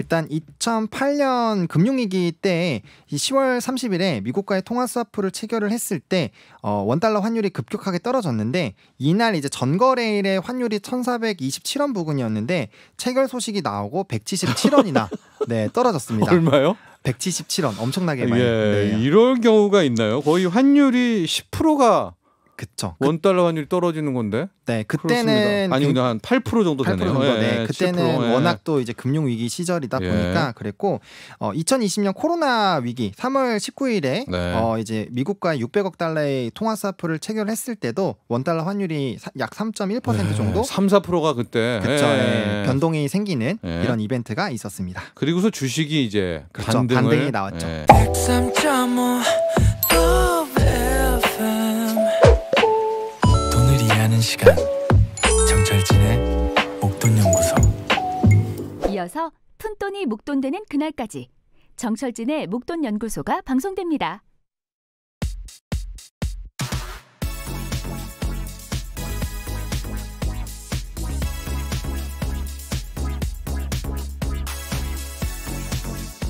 일단 2008년 금융위기 때 10월 30일에 미국과의 통화 스와프를 체결을 했을 때 원달러 환율이 급격하게 떨어졌는데 이날 이제 전거래일의 환율이 1,427원 부근이었는데 체결 소식이 나오고 177원이나 네, 떨어졌습니다. 얼마요? 177원 엄청나게 많이. 예, 이런 경우가 있나요? 거의 환율이 10%가 그쵸. 원달러 환율이 떨어지는 건데. 네, 그때는 아니 근데 한 8% 정도 8% 되네요. 정도. 네, 예, 그때는 7%, 워낙 또 이제 금융 위기 시절이다 예. 보니까 그랬고 2020년 코로나 위기 3월 19일에 네. 이제 미국과 600억 달러의 통화 스와프를 체결했을 때도 원달러 환율이 약 3.1% 정도 3-4%가 그때 그쵸, 예. 예, 변동이 생기는 예. 이런 이벤트가 있었습니다. 그리고 주식이 이제 그렇죠, 반등이 나왔죠. 예. 103.5 돈을 이해하는 시간 정철진의 목돈연구소. 이어서 푼돈이 목돈되는 그날까지 정철진의 목돈연구소가 방송됩니다.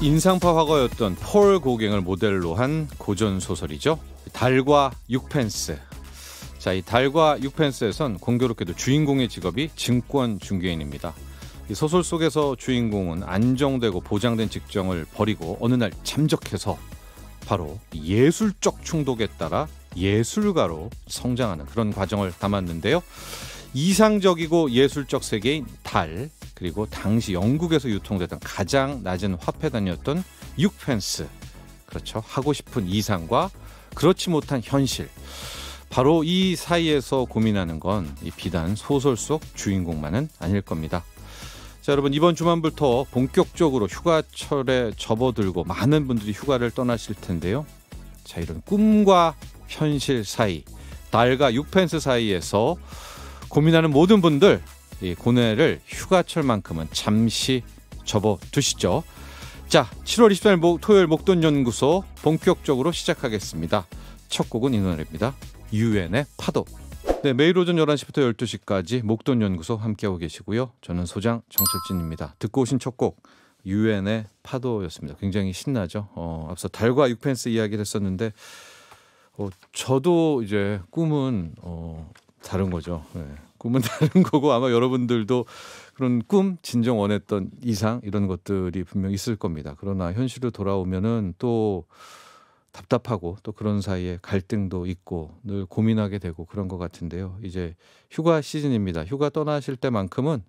인상파 화가였던 폴 고갱을 모델로 한 고전 소설이죠. 달과 6펜스. 자, 이 달과 6펜스에선 공교롭게도 주인공의 직업이 증권 중개인입니다. 이 소설 속에서 주인공은 안정되고 보장된 직장을 버리고 어느 날 잠적해서 바로 예술적 충독에 따라 예술가로 성장하는 그런 과정을 담았는데요. 이상적이고 예술적 세계인 달, 그리고 당시 영국에서 유통되던 가장 낮은 화폐 단위였던 6펜스. 그렇죠. 하고 싶은 이상과 그렇지 못한 현실. 바로 이 사이에서 고민하는 건 이 비단 소설 속 주인공만은 아닐 겁니다. 자, 여러분 이번 주말부터 본격적으로 휴가철에 접어들고 많은 분들이 휴가를 떠나실 텐데요. 자, 이런 꿈과 현실 사이, 달과 6펜스 사이에서 고민하는 모든 분들 이 고뇌를 휴가철만큼은 잠시 접어두시죠. 자, 7월 24일 토요일 목돈연구소 본격적으로 시작하겠습니다. 첫 곡은 이 노래입니다. 유엔의 파도. 네, 매일 오전 11시부터 12시까지 목돈연구소 함께하고 계시고요. 저는 소장 정철진입니다. 듣고 오신 첫 곡 유엔의 파도였습니다. 굉장히 신나죠. 앞서 달과 6펜스 이야기를 했었는데 저도 이제 꿈은 다른 거죠. 네. 꿈은 다른 거고 아마 여러분들도 그런 꿈, 진정 원했던 이상 이런 것들이 분명 있을 겁니다. 그러나 현실로 돌아오면은 또 답답하고 또 그런 사이에 갈등도 있고 늘 고민하게 되고 그런 것 같은데요. 이제 휴가 시즌입니다. 휴가 떠나실 때만큼은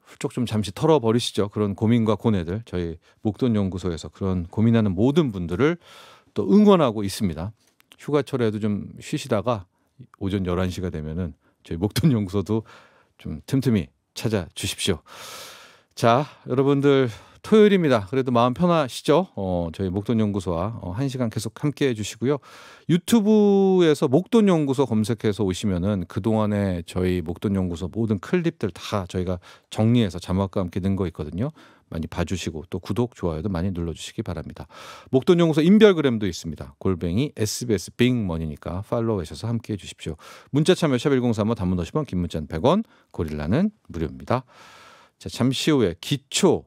훌쩍 좀 잠시 털어버리시죠. 그런 고민과 고뇌들. 저희 목돈연구소에서 그런 고민하는 모든 분들을 또 응원하고 있습니다. 휴가철에도 좀 쉬시다가 오전 11시가 되면은 저희 목돈연구소도 좀 틈틈이 찾아주십시오. 자, 여러분들 토요일입니다. 그래도 마음 편하시죠? 저희 목돈연구소와 1시간 계속 함께해 주시고요. 유튜브에서 목돈연구소 검색해서 오시면은 그동안에 저희 목돈연구소 모든 클립들 다 저희가 정리해서 자막과 함께 넣은 거 있거든요. 많이 봐주시고 또 구독, 좋아요도 많이 눌러주시기 바랍니다. 목돈연구소 인별그램도 있습니다. 골뱅이 SBS 빅머니니까 팔로우하셔서 함께해 주십시오. 문자 참여 샵 1035 단문 50원, 긴 문자는 100원, 고릴라는 무료입니다. 자, 잠시 후에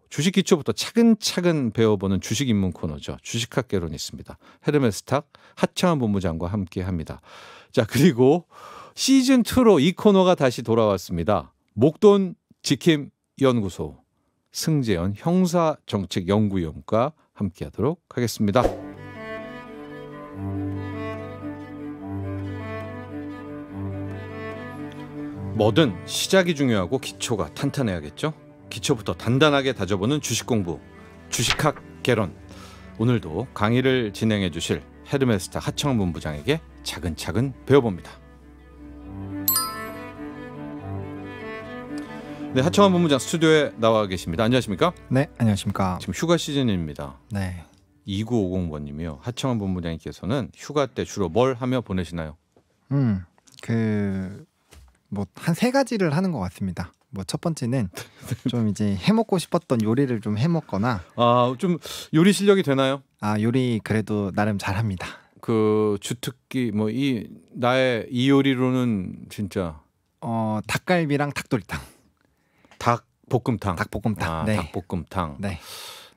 주식 기초부터 차근차근 배워보는 주식 입문 코너죠. 주식학개론 있습니다. 헤르메스탁 하창한 본부장과 함께합니다. 자, 그리고 시즌2로 이 코너가 다시 돌아왔습니다. 목돈 지킴 연구소 승재현 형사정책연구위원과 함께하도록 하겠습니다. 뭐든 시작이 중요하고 기초가 탄탄해야겠죠. 기초부터 단단하게 다져보는 주식 공부, 주식학 개론. 오늘도 강의를 진행해 주실 헤르메스탁 하창원 본부장에게 차근차근 배워봅니다. 네, 하창원 본부장 스튜디오에 나와 계십니다. 안녕하십니까? 네, 안녕하십니까? 지금 휴가 시즌입니다. 네. 2950번님이요. 하창원 본부장님께서는 휴가 때 주로 뭘 하며 보내시나요? 뭐 한 3가지를 하는 것 같습니다. 뭐 첫 번째는 좀 이제 해먹고 싶었던 요리를 좀 해먹거나. 좀 요리 실력이 되나요? 요리 그래도 나름 잘합니다. 그 주특기 뭐 나의 이 요리로는 진짜 닭갈비랑 닭도리탕. 닭볶음탕. 닭볶음탕. 네. 닭볶음탕. 네.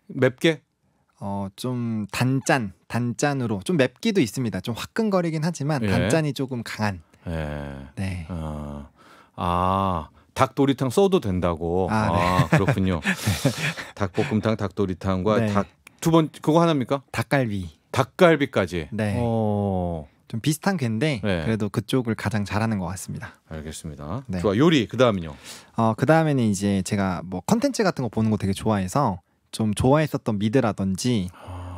맵게? 좀 단짠으로 좀 맵기도 있습니다. 좀 화끈거리긴 하지만 예. 단짠이 조금 강한. 예. 네. 닭도리탕 써도 된다고. 네. 그렇군요. 닭볶음탕, 닭도리탕과 네. 그거 하나입니까? 닭갈비까지. 네. 좀 비슷한 궤인데 네. 그래도 그쪽을 가장 잘하는 것 같습니다. 알겠습니다. 네. 좋아. 요리 그다음은요. 그다음에는 이제 제가 뭐 컨텐츠 같은 거 보는 거 되게 좋아해서 좀 좋아했었던 미드라든지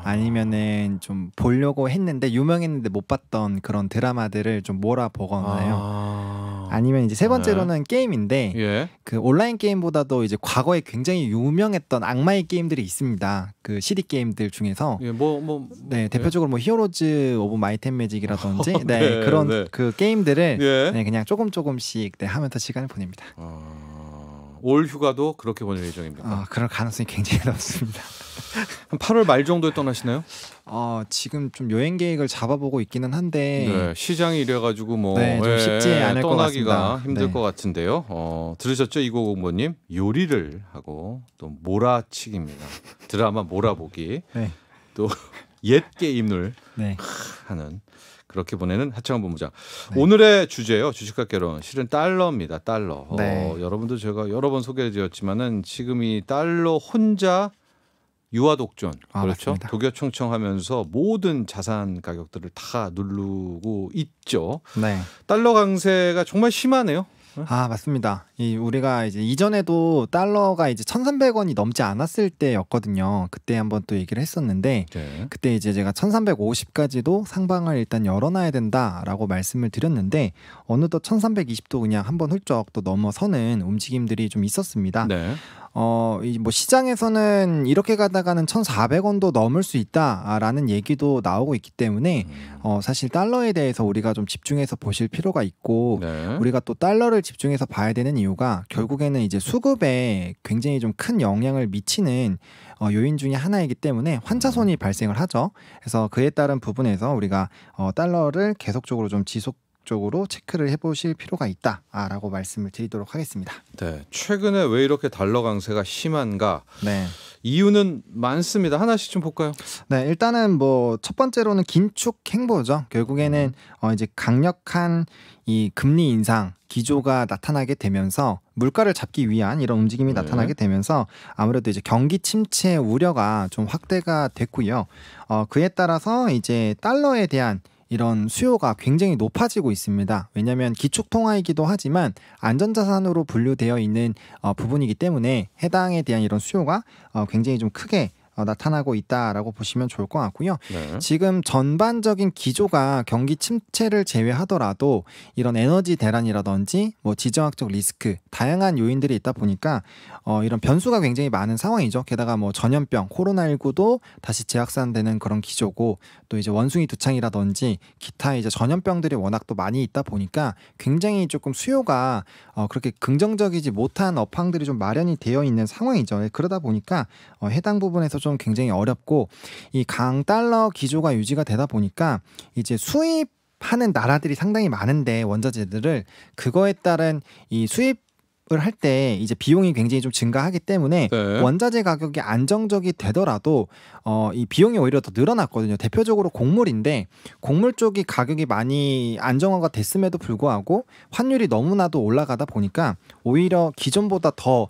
아니면은 좀 보려고 했는데 유명했는데 못 봤던 그런 드라마들을 좀 몰아보거나요. 아니면 이제 세 번째로는 게임인데 예. 그 온라인 게임보다도 이제 과거에 굉장히 유명했던 악마의 게임들이 있습니다. 그 CD 게임들 중에서 예, 네, 대표적으로 뭐 히어로즈 오브 마이트 앤 매직이라든지 네, 네, 그런 네. 그 게임들을 예. 네, 그냥 조금씩 네, 하면서 시간을 보냅니다. 올 휴가도 그렇게 보낼 예정입니까? 그럴 가능성이 굉장히 높습니다. 한 8월 말 정도에 떠나시나요? 지금 좀 여행 계획을 잡아보고 있기는 한데 네, 시장이 이래가지고 좀 쉽지 않을 것 떠나기가 같습니다. 힘들 네. 것 같은데요. 들으셨죠? 2905님 요리를 하고 또 몰아치기입니다. 드라마 몰아보기 네. 또 옛 게임을 네. 하는 그렇게 보내는 하창원 본부장. 네. 오늘의 주제요. 주식과 결혼. 실은 달러입니다. 달러. 네. 여러분도 제가 여러 번 소개해드렸지만은 지금 이 달러 혼자 유화 독존. 그렇죠. 맞습니다. 독여청청하면서 모든 자산 가격들을 다 누르고 있죠. 네. 달러 강세가 정말 심하네요. 맞습니다. 우리가 이제 이전에도 달러가 이제 1,300원이 넘지 않았을 때였거든요. 그때 한번 또 얘기를 했었는데 네. 그때 이제 제가 1,350까지도 상방을 일단 열어놔야 된다라고 말씀을 드렸는데 어느덧 1,320도 그냥 한번 훌쩍 또 넘어서는 움직임들이 좀 있었습니다. 네. 뭐 시장에서는 이렇게 가다가는 1,400원도 넘을 수 있다라는 얘기도 나오고 있기 때문에 사실 달러에 대해서 우리가 좀 집중해서 보실 필요가 있고 네. 우리가 또 달러를 집중해서 봐야 되는 이유가 결국에는 이제 수급에 굉장히 좀 큰 영향을 미치는 요인 중에 하나이기 때문에 환차손이 발생을 하죠. 그래서 그에 따른 부분에서 우리가 달러를 계속적으로 좀 지속적으로 체크를 해보실 필요가 있다라고 말씀을 드리도록 하겠습니다. 네. 최근에 왜 이렇게 달러 강세가 심한가? 네. 이유는 많습니다. 하나씩 좀 볼까요? 네, 일단은 뭐 첫 번째로는 긴축 행보죠. 결국에는 이제 강력한 이 금리 인상 기조가 나타나게 되면서 물가를 잡기 위한 이런 움직임이 네. 나타나게 되면서 아무래도 이제 경기 침체 우려가 좀 확대가 됐고요. 그에 따라서 이제 달러에 대한 이런 수요가 굉장히 높아지고 있습니다. 왜냐하면 기축통화이기도 하지만 안전자산으로 분류되어 있는 부분이기 때문에 해당에 대한 이런 수요가 굉장히 좀 크게 나타나고 있다라고 보시면 좋을 것 같고요. 네. 지금 전반적인 기조가 경기 침체를 제외하더라도 이런 에너지 대란이라든지 뭐 지정학적 리스크 다양한 요인들이 있다 보니까 이런 변수가 굉장히 많은 상황이죠. 게다가 뭐 전염병 코로나19도 다시 재확산되는 그런 기조고 또 이제 원숭이 두창이라든지 기타 이제 전염병들이 워낙 또 많이 있다 보니까 굉장히 조금 수요가 그렇게 긍정적이지 못한 업황들이 좀 마련이 되어 있는 상황이죠. 그러다 보니까 해당 부분에서 좀 굉장히 어렵고 이 강달러 기조가 유지가 되다 보니까 이제 수입하는 나라들이 상당히 많은데 원자재들을 그거에 따른 이 수입을 할 때 이제 비용이 굉장히 좀 증가하기 때문에 네. 원자재 가격이 안정적이 되더라도 이 비용이 오히려 더 늘어났거든요. 대표적으로 곡물인데 곡물 쪽이 가격이 많이 안정화가 됐음에도 불구하고 환율이 너무나도 올라가다 보니까 오히려 기존보다 더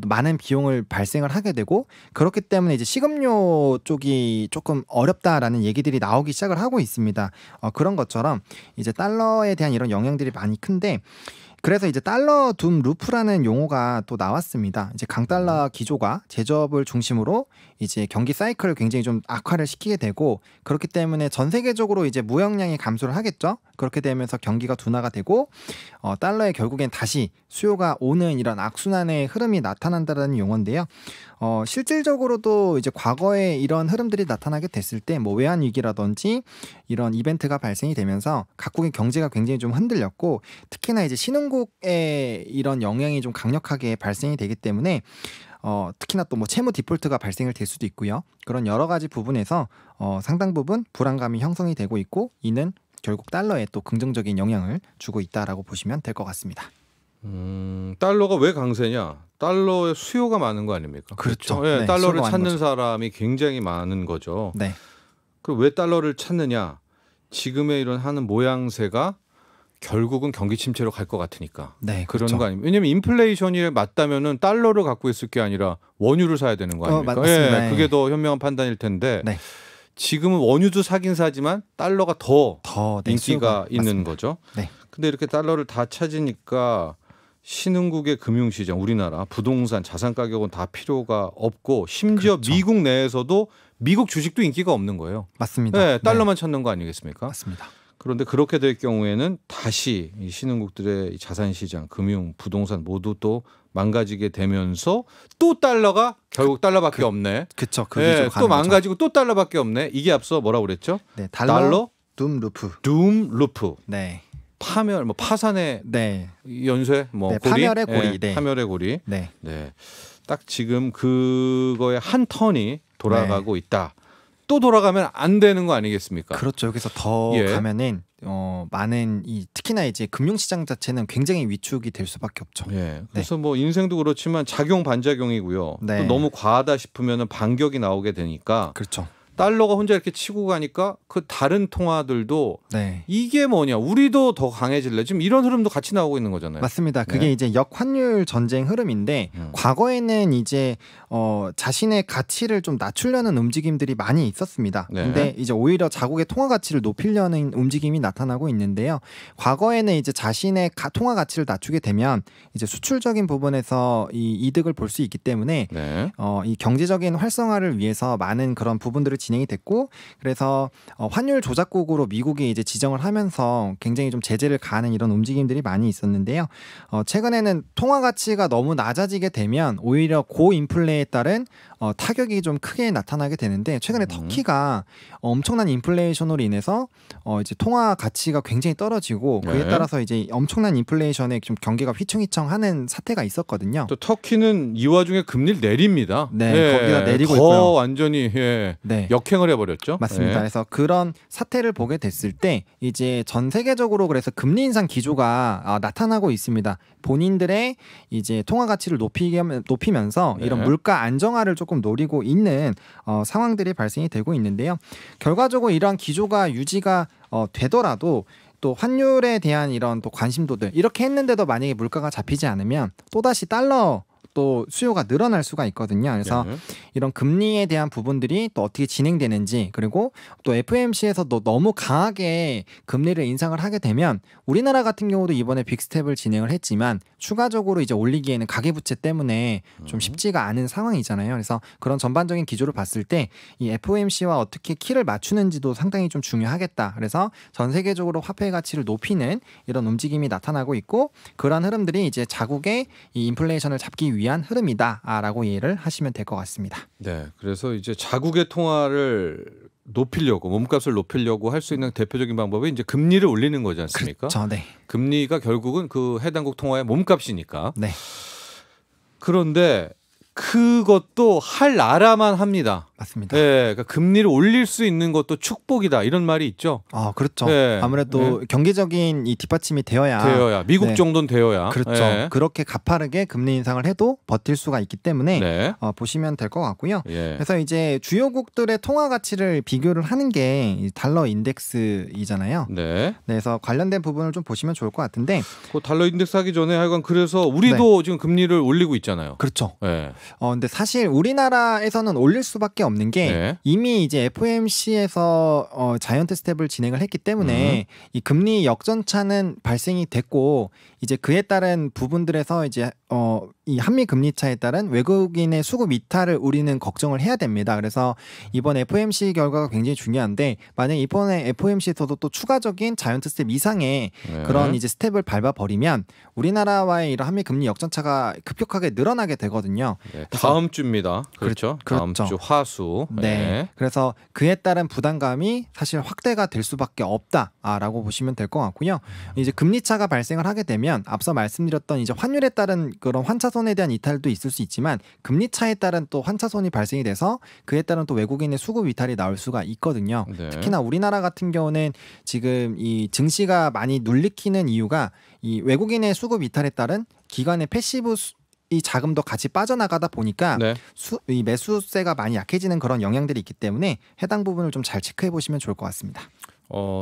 많은 비용을 발생을 하게 되고 그렇기 때문에 이제 식음료 쪽이 조금 어렵다라는 얘기들이 나오기 시작을 하고 있습니다. 그런 것처럼 이제 달러에 대한 이런 영향들이 많이 큰데 그래서 이제 달러 둠 루프라는 용어가 또 나왔습니다. 이제 강달러 기조가 제조업을 중심으로 이제 경기 사이클을 굉장히 좀 악화를 시키게 되고 그렇기 때문에 전 세계적으로 이제 무역량이 감소를 하겠죠. 그렇게 되면서 경기가 둔화가 되고 달러에 결국엔 다시 수요가 오는 이런 악순환의 흐름이 나타난다는 용어인데요. 실질적으로도 이제 과거에 이런 흐름들이 나타나게 됐을 때 뭐 외환 위기라든지 이런 이벤트가 발생이 되면서 각국의 경제가 굉장히 좀 흔들렸고 특히나 이제 신흥국의 이런 영향이 좀 강력하게 발생이 되기 때문에 특히나 또 뭐 채무 디폴트가 발생을 될 수도 있고요. 그런 여러 가지 부분에서 상당 부분 불안감이 형성이 되고 있고 이는 결국 달러에 또 긍정적인 영향을 주고 있다라고 보시면 될 것 같습니다. 달러가 왜 강세냐? 달러의 수요가 많은 거 아닙니까? 그렇죠. 예, 네, 달러를 수요가 많은 찾는 거죠. 사람이 굉장히 많은 거죠. 네. 그럼 왜 달러를 찾느냐? 지금의 이런 하는 모양새가 결국은 경기 침체로 갈 것 같으니까 네, 그런 그렇죠. 거 아닙니까? 왜냐하면 인플레이션이 맞다면은 달러를 갖고 있을 게 아니라 원유를 사야 되는 거 아닙니까? 맞습니다. 예, 그게 더 현명한 판단일 텐데 네. 지금은 원유도 사긴 사지만 달러가 더 네, 인기가 수요가 있는 맞습니다. 거죠. 네. 근데 이렇게 달러를 다 찾으니까 신흥국의 금융시장, 우리나라 부동산, 자산 가격은 다 필요가 없고 심지어 그렇죠. 미국 내에서도 미국 주식도 인기가 없는 거예요. 맞습니다. 네, 달러만 찾는 거 아니겠습니까? 맞습니다. 그런데 그렇게 될 경우에는 다시 이 신흥국들의 이 자산시장, 금융, 부동산 모두 또 망가지게 되면서 또 달러가 결국 달러밖에 없네. 그렇죠. 그 네, 위주로 또 가는 거죠. 망가지고 또 달러밖에 없네. 이게 앞서 뭐라고 그랬죠? 네, 달러, 둠 루프. 둠, 루프, 네. 파멸, 뭐 파산의 네. 연쇄, 뭐 네, 고리, 파멸의 고리. 네, 네. 파멸의 고리. 네. 네, 딱 지금 그거의 한 턴이 돌아가고 있다. 또 돌아가면 안 되는 거 아니겠습니까? 그렇죠. 여기서 더 예. 가면은 많은 특히나 이제 금융시장 자체는 굉장히 위축이 될 수밖에 없죠. 예. 그래서 뭐 인생도 그렇지만 작용 반작용이고요. 네. 또 너무 과하다 싶으면은 반격이 나오게 되니까 그렇죠. 달러가 혼자 이렇게 치고 가니까 그 다른 통화들도 네. 이게 뭐냐? 우리도 더 강해질래? 지금 이런 흐름도 같이 나오고 있는 거잖아요. 맞습니다. 그게 네. 이제 역환율 전쟁 흐름인데 과거에는 이제 자신의 가치를 좀 낮추려는 움직임들이 많이 있었습니다. 네. 근데 이제 오히려 자국의 통화 가치를 높이려는 움직임이 나타나고 있는데요. 과거에는 이제 자신의 통화 가치를 낮추게 되면 이제 수출적인 부분에서 이 이득을 볼 수 있기 때문에 네. 이 경제적인 활성화를 위해서 많은 그런 부분들을 진행이 됐고 그래서 환율 조작국으로 미국이 이제 지정을 하면서 굉장히 좀 제재를 가하는 이런 움직임들이 많이 있었는데요. 최근에는 통화 가치가 너무 낮아지게 되면 오히려 고인플레에 따른 타격이 좀 크게 나타나게 되는데 최근에 터키가 엄청난 인플레이션으로 인해서 이제 통화 가치가 굉장히 떨어지고 그에 네. 따라서 이제 엄청난 인플레이션에 좀 경기가 휘청휘청하는 사태가 있었거든요. 또 터키는 이 와중에 금리를 내립니다. 네, 거기다 내리고 더 있고요. 완전히 네. 역행을 해버렸죠. 맞습니다. 네. 그래서 그런 사태를 보게 됐을 때 이제 전 세계적으로 그래서 금리 인상 기조가 나타나고 있습니다. 본인들의 이제 통화 가치를 높이면서 네. 이런 물가 안정화를 조금 노리고 있는 상황들이 발생이 되고 있는데요. 결과적으로 이러한 기조가 유지가 되더라도 또 환율에 대한 이런 또 관심도들 이렇게 했는데도 만약에 물가가 잡히지 않으면 또다시 달러 또 수요가 늘어날 수가 있거든요. 그래서 네. 이런 금리에 대한 부분들이 또 어떻게 진행되는지 그리고 또 FOMC에서도 너무 강하게 금리를 인상을 하게 되면 우리나라 같은 경우도 이번에 빅스텝을 진행을 했지만 추가적으로 이제 올리기에는 가계부채 때문에 좀 쉽지가 않은 상황이잖아요. 그래서 그런 전반적인 기조를 봤을 때 이 FOMC와 어떻게 키를 맞추는지도 상당히 좀 중요하겠다. 그래서 전 세계적으로 화폐 가치를 높이는 이런 움직임이 나타나고 있고 그런 흐름들이 이제 자국의 이 인플레이션을 잡기 위한 흐름이다라고 이해를 하시면 될 것 같습니다. 네, 그래서 이제 자국의 통화를 높이려고 몸값을 높이려고 할 수 있는 대표적인 방법이 이제 금리를 올리는 거지 않습니까? 그렇죠. 네. 금리가 결국은 그 해당국 통화의 몸값이니까. 네. 그런데 그것도 할 나라만 합니다. 맞습니다. 네, 그러니까 금리를 올릴 수 있는 것도 축복이다 이런 말이 있죠. 그렇죠. 네. 아무래도 경제적인 이 뒷받침이 되어야 미국 네. 정도는 되어야. 그렇죠. 네. 그렇게 가파르게 금리 인상을 해도 버틸 수가 있기 때문에 네. 보시면 될 것 같고요. 예. 그래서 이제 주요국들의 통화 가치를 비교를 하는 게 이 달러 인덱스이잖아요. 네. 그래서 관련된 부분을 좀 보시면 좋을 것 같은데 그 달러 인덱스 하기 전에 하여간 그래서 우리도 지금 금리를 올리고 있잖아요. 그렇죠. 네. 근데 사실 우리나라에서는 올릴 수밖에 없는 게 네. 이미 이제 FOMC에서 자이언트 스텝을 진행을 했기 때문에 이 금리 역전차는 발생이 됐고 이제 그에 따른 부분들에서 이제 이 한미 금리 차에 따른 외국인의 수급 이탈을 우리는 걱정을 해야 됩니다. 그래서 이번 FOMC 결과가 굉장히 중요한데 만약 이번에 FOMC에서도 또 추가적인 자이언트 스텝 이상의 네. 그런 이제 스텝을 밟아 버리면 우리나라와의 이런 한미 금리 역전차가 급격하게 늘어나게 되거든요. 네, 다음 주입니다. 그렇죠. 다음 그렇죠. 주 화수. 네. 그래서 그에 따른 부담감이 사실 확대가 될 수밖에 없다라고 보시면 될 것 같고요. 이제 금리 차가 발생을 하게 되면 앞서 말씀드렸던 이제 환율에 따른 그런 환차 환차손에 대한 이탈도 있을 수 있지만 금리 차에 따른 또 환차손이 발생이 돼서 그에 따른 또 외국인의 수급 이탈이 나올 수가 있거든요. 네. 특히나 우리나라 같은 경우는 지금 이 증시가 많이 눌리키는 이유가 이 외국인의 수급 이탈에 따른 기관의 패시브 이 자금도 같이 빠져나가다 보니까 네. 이 매수세가 많이 약해지는 그런 영향들이 있기 때문에 해당 부분을 좀 잘 체크해 보시면 좋을 것 같습니다.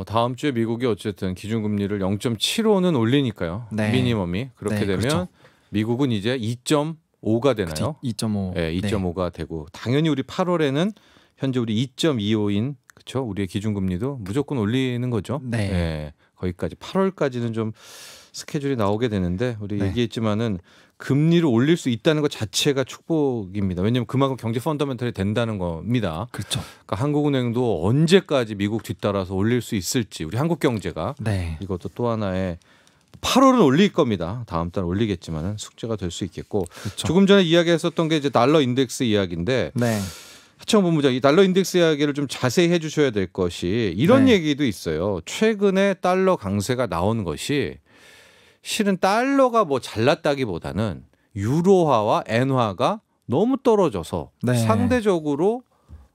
다음 주에 미국이 어쨌든 기준금리를 0.75는 올리니까요. 네. 미니멈이 그렇게 네, 되면 그렇죠. 미국은 이제 2.5가 되나요? 2.5. 네, 2.5가 되고 당연히 우리 8월에는 현재 우리 2.25인 그렇죠? 우리의 기준금리도 무조건 올리는 거죠. 네. 거기까지 8월까지는 좀 스케줄이 나오게 되는데 우리 네. 얘기했지만은 금리를 올릴 수 있다는 것 자체가 축복입니다. 왜냐하면 그만큼 경제 펀더멘털이 된다는 겁니다. 그렇죠. 그러니까 한국은행도 언제까지 미국 뒤따라서 올릴 수 있을지 우리 한국 경제가 네. 이것도 또 하나의 8월은 올릴 겁니다. 다음 달 올리겠지만은 숙제가 될 수 있겠고 그렇죠. 조금 전에 이야기했었던 게 이제 달러 인덱스 이야기인데 네. 하청 본부장 이 달러 인덱스 이야기를 좀 자세히 해주셔야 될 것이 이런 네. 얘기도 있어요. 최근에 달러 강세가 나온 것이 실은 달러가 뭐 잘났다기보다는 유로화와 엔화가 너무 떨어져서 네. 상대적으로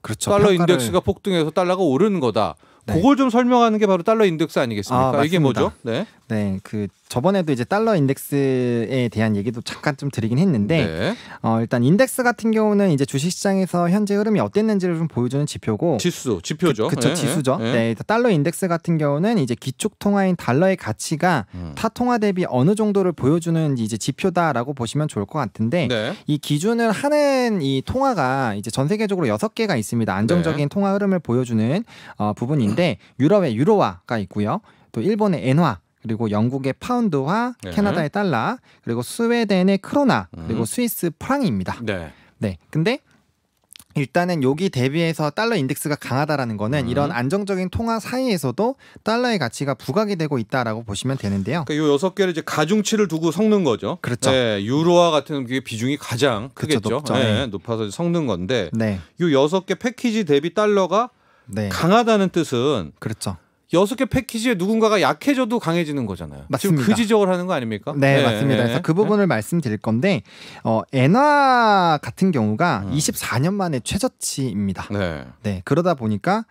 그렇죠. 달러 평가를- 인덱스가 폭등해서 달러가 오르는 거다. 네. 그걸 좀 설명하는 게 바로 달러 인덱스 아니겠습니까? 아, 이게 맞습니다. 뭐죠? 네. 네, 그 저번에도 이제 달러 인덱스에 대한 얘기도 잠깐 좀 드리긴 했는데 네. 일단 인덱스 같은 경우는 이제 주식시장에서 현재 흐름이 어땠는지를 좀 보여주는 지표고 지표죠. 그쵸, 네. 지수죠. 네. 네, 달러 인덱스 같은 경우는 이제 기축 통화인 달러의 가치가 타 통화 대비 어느 정도를 보여주는 이제 지표다라고 보시면 좋을 것 같은데 네. 이 기준을 하는 이 통화가 이제 전 세계적으로 6개가 있습니다. 안정적인 네. 통화 흐름을 보여주는 부분인데 유럽의 유로화가 있고요. 또 일본의 엔화, 그리고 영국의 파운드화, 네. 캐나다의 달러, 그리고 스웨덴의 크로나, 그리고 스위스 프랑입니다. 네. 네. 근데 일단은 여기 대비해서 달러 인덱스가 강하다라는 거는 이런 안정적인 통화 사이에서도 달러의 가치가 부각이 되고 있다라고 보시면 되는데요. 그러니까 요 6개를 이제 가중치를 두고 섞는 거죠. 그렇죠. 네, 유로화 같은 게 비중이 가장 그렇죠, 크겠죠. 높죠. 네, 네. 높아서 섞는 건데 네. 요 6개 패키지 대비 달러가 네. 강하다는 뜻은 그렇죠. 6개 패키지에 누군가가 약해져도 강해지는 거잖아요. 맞습니다. 지금 그 지적을 하는 거 아닙니까? 네, 맞습니다. 그래서 그 부분을 말씀드릴 건데 엔화 같은 경우가 24년 만에 최저치입니다. 네. 네, 그러다 보니까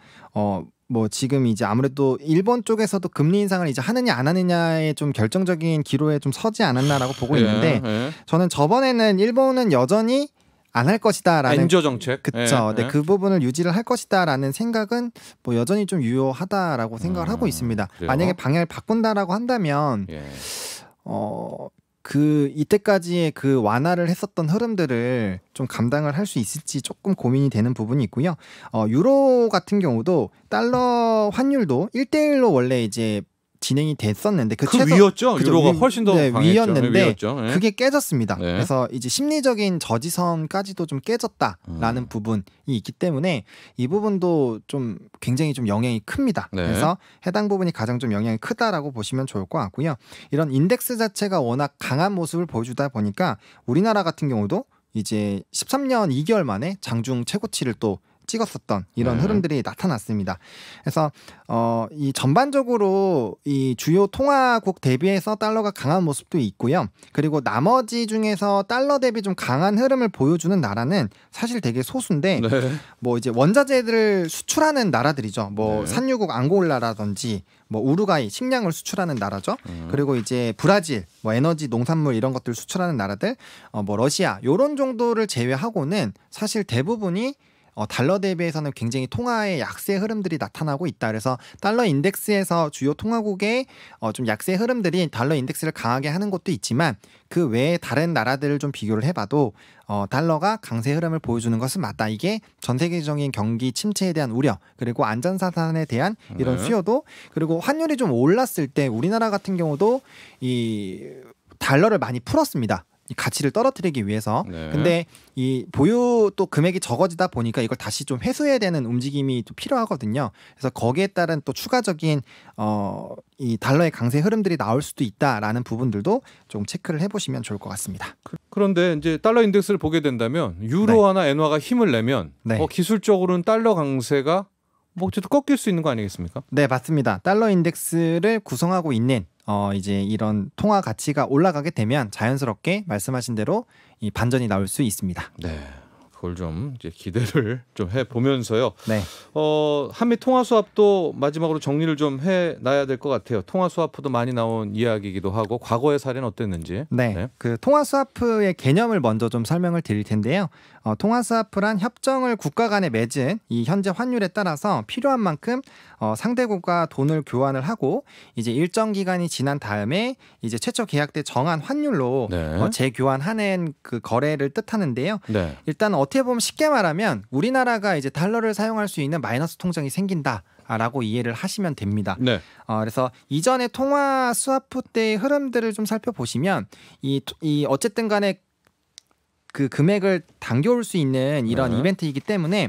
뭐 지금 이제 아무래도 일본 쪽에서도 금리 인상을 이제 하느냐 안 하느냐의 좀 결정적인 기로에 좀 서지 않았나라고 보고 있는데 예. 저는 저번에는 일본은 여전히 안 할 것이다라는 엔저 정책. 그쵸. 예, 네, 그 부분을 유지를 할 것이다라는 생각은 뭐 여전히 좀 유효하다라고 생각을 하고 있습니다. 그래요? 만약에 방향을 바꾼다라고 한다면 예. 그 이때까지의 그 완화를 했었던 흐름들을 좀 감당을 할 수 있을지 조금 고민이 되는 부분이 있고요. 유로 같은 경우도 달러 환율도 1대1로 원래 이제 진행이 됐었는데 그 위였죠. 그죠, 유로가 훨씬 더 강했죠. 위였는데 위였죠. 예. 그게 깨졌습니다. 네. 그래서 이제 심리적인 저지선까지도 좀 깨졌다라는 부분이 있기 때문에 이 부분도 좀 굉장히 좀 영향이 큽니다. 네. 그래서 해당 부분이 가장 좀 영향이 크다라고 보시면 좋을 것 같고요. 이런 인덱스 자체가 워낙 강한 모습을 보여주다 보니까 우리나라 같은 경우도 이제 13년 2개월 만에 장중 최고치를 또 찍었었던 이런 네. 흐름들이 나타났습니다. 그래서 이 전반적으로 이 주요 통화국 대비해서 달러가 강한 모습도 있고요. 그리고 나머지 중에서 달러 대비 좀 강한 흐름을 보여주는 나라는 사실 되게 소수인데 네. 뭐 이제 원자재들을 수출하는 나라들이죠. 뭐 네. 산유국 앙골라라든지 뭐 우루과이 식량을 수출하는 나라죠. 그리고 이제 브라질 뭐 에너지 농산물 이런 것들 수출하는 나라들 뭐 러시아 요런 정도를 제외하고는 사실 대부분이 달러 대비해서는 굉장히 통화의 약세 흐름들이 나타나고 있다. 그래서 달러 인덱스에서 주요 통화국의 좀 약세 흐름들이 달러 인덱스를 강하게 하는 것도 있지만 그 외에 다른 나라들을 좀 비교를 해봐도 달러가 강세 흐름을 보여주는 것은 맞다. 이게 전 세계적인 경기 침체에 대한 우려 그리고 안전자산에 대한 이런 네. 수요도 그리고 환율이 좀 올랐을 때 우리나라 같은 경우도 이 달러를 많이 풀었습니다. 이 가치를 떨어뜨리기 위해서. 네. 근데 이 보유 또 금액이 적어지다 보니까 이걸 다시 좀 회수해야 되는 움직임이 또 필요하거든요. 그래서 거기에 따른 또 추가적인 이 달러의 강세 흐름들이 나올 수도 있다라는 부분들도 좀 체크를 해보시면 좋을 것 같습니다. 그런데 이제 달러 인덱스를 보게 된다면 유로화나 엔화가 힘을 내면 네. 기술적으로는 달러 강세가 뭐 어쨌든 꺾일 수 있는 거 아니겠습니까? 네, 맞습니다. 달러 인덱스를 구성하고 있는 이제 이런 통화 가치가 올라가게 되면 자연스럽게 말씀하신 대로 이 반전이 나올 수 있습니다. 네. 그걸 좀 이제 기대를 좀 해보면서요. 네. 한미 통화 수합도 마지막으로 정리를 좀 해놔야 될 것 같아요. 통화 수합도 많이 나온 이야기이기도 하고 과거의 사례는 어땠는지. 네. 그 통화 스와프의 개념을 먼저 좀 설명을 드릴 텐데요. 통화 스와프란 협정을 국가 간에 맺은 이 현재 환율에 따라서 필요한 만큼 상대국과 돈을 교환을 하고 이제 일정 기간이 지난 다음에 이제 최초 계약 때 정한 환율로 네. 재교환하는 그 거래를 뜻하는데요. 네. 일단 어떻게 보면 쉽게 말하면 우리나라가 이제 달러를 사용할 수 있는 마이너스 통장이 생긴다라고 이해를 하시면 됩니다. 네. 그래서 이전에 통화 스와프 때의 흐름들을 좀 살펴보시면 이 어쨌든 간에 그 금액을 당겨올 수 있는 이런 네. 이벤트이기 때문에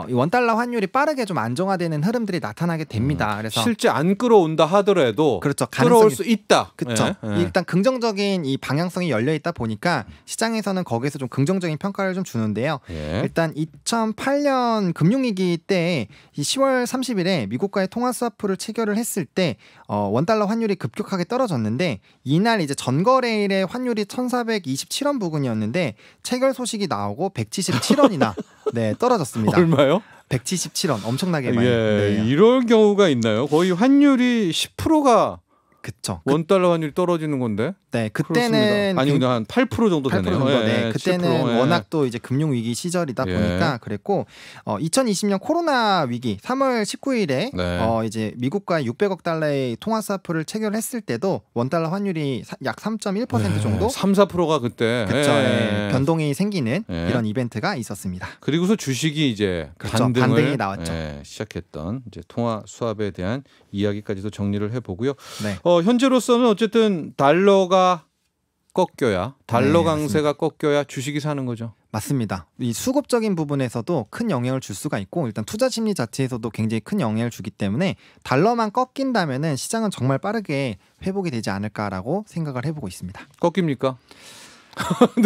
이 원달러 환율이 빠르게 좀 안정화되는 흐름들이 나타나게 됩니다. 그래서 실제 안 끌어온다 하더라도 그렇죠. 끌어올 수 있다. 그렇죠. 네. 일단 긍정적인 이 방향성이 열려 있다 보니까 시장에서는 거기서 좀 긍정적인 평가를 좀 주는데요. 예. 일단 2008년 금융위기 때 이 10월 30일에 미국과의 통화 스와프를 체결을 했을 때 원달러 환율이 급격하게 떨어졌는데 이날 이제 전거래일의 환율이 1,427원 부근이었는데 체결 소식이 나오고 177원이나 네, 떨어졌습니다. 얼마요? 177원 엄청나게 많이. 예, 네. 이럴 경우가 있나요? 거의 환율이 10%가 그쵸. 원달러 환율이 떨어지는 건데. 네, 그때는 그렇습니다. 아니 근데 한 8% 정도 8% 되네요. 정도. 네, 예, 그때는 10%, 예. 워낙 또 이제 금융 위기 시절이다 예. 보니까 그랬고 2020년 코로나 위기 3월 19일에 네. 이제 미국과 600억 달러의 통화 스와프를 체결했을 때도 원달러 환율이 약 3.1% 정도 3, 4%가 그때 그쵸, 예. 변동이 생기는 예. 이런 이벤트가 있었습니다. 그리고서 주식이 이제 그렇죠. 반등을 반등이 나왔죠. 시작했던 이제 통화 수합에 대한 이야기까지도 정리를 해보고요. 네. 현재로서는 어쨌든 달러가 꺾여야 달러 네, 강세가 꺾여야 주식이 사는 거죠. 맞습니다. 이 수급적인 부분에서도 큰 영향을 줄 수가 있고 일단 투자 심리 자체에서도 굉장히 큰 영향을 주기 때문에 달러만 꺾인다면은 시장은 정말 빠르게 회복이 되지 않을까라고 생각을 해보고 있습니다. 꺾입니까?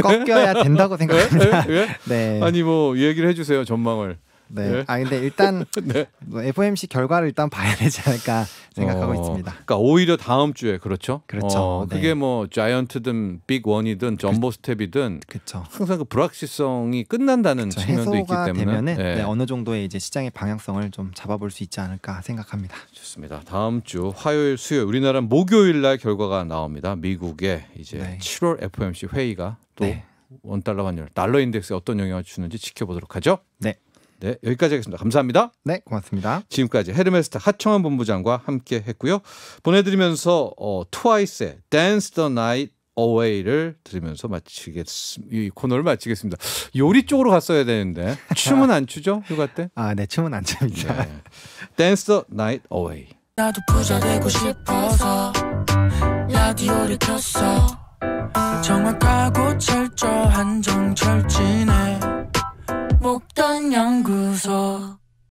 꺾여야 된다고 생각합니다. 예? 네. 아니 뭐 얘기를 해주세요 전망을. 네. 예? 근데 일단 네. 뭐 FOMC 결과를 일단 봐야 되지 않을까 생각하고 있습니다. 그러니까 오히려 다음 주에 그렇죠. 그렇죠. 네. 그게 뭐 자이언트든 빅원이든 점보 스텝이든 그렇죠. 항상 그 불확실성이 끝난다는 측면도 있기 해소가 때문에 되면은 예. 네, 어느 정도의 이제 시장의 방향성을 좀 잡아볼 수 있지 않을까 생각합니다. 좋습니다. 다음 주 화요일, 수요일 우리나라 목요일 날 결과가 나옵니다. 미국의 이제 네. 7월 FOMC 회의가 또 네. 원달러 환율, 달러 인덱스에 어떤 영향을 주는지 지켜보도록 하죠. 네. 네, 여기까지 하겠습니다. 감사합니다. 네, 고맙습니다. 지금까지 헤르메스 하청환 본부장과 함께 했고요. 보내드리면서 트와이스의 Dance the Night Away를 들으면서 이 코너를 마치겠습니다. 요리 쪽으로 갔어야 되는데 춤은 안 추죠? 휴가 때? 네, 춤은 안 춥니다. 네. Dance the Night Away. 나도 부자 되고 싶어서 라디오를 켰어. 정확하고 철저한 정철진의 목돈 연구소.